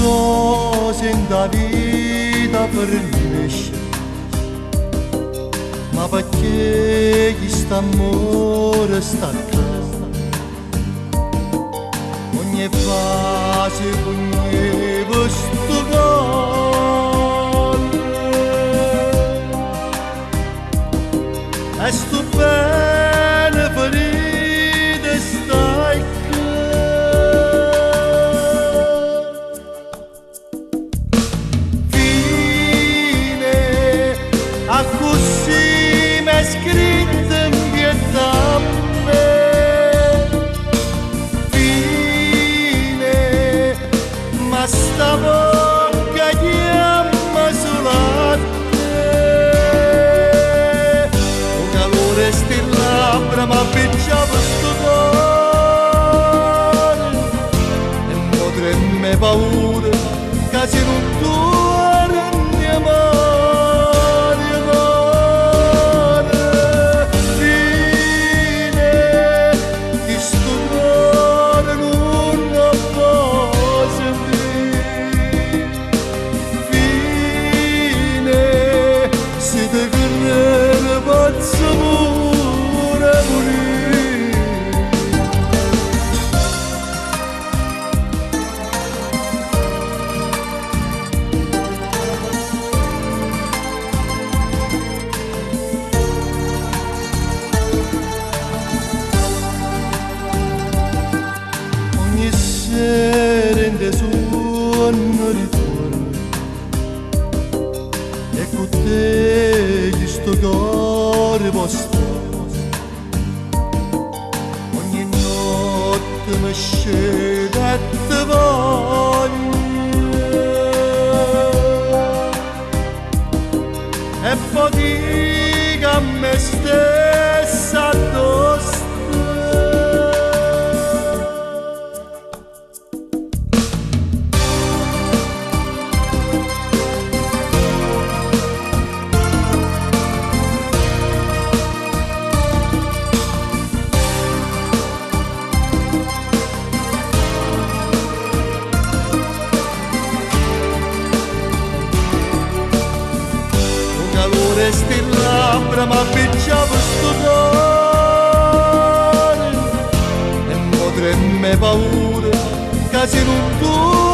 cose nella vita per nesce, ma perché questo amore sta qua? Ogni fase, ogni questo cuore è stupendo ferite stai così m'è scritto in pietà fine, ma sta bocca chiama solo a te. Un calore sti labbra ma picciava sto cuore e potremmo paura che se non tu andiamo. Rende suono ritorno e con te questo cuore posto ogni notte mi scende e ti voglio e poi dico a me stessa addosso. Sti labbra ma picciava sto cuore e potremmo paura che se non tu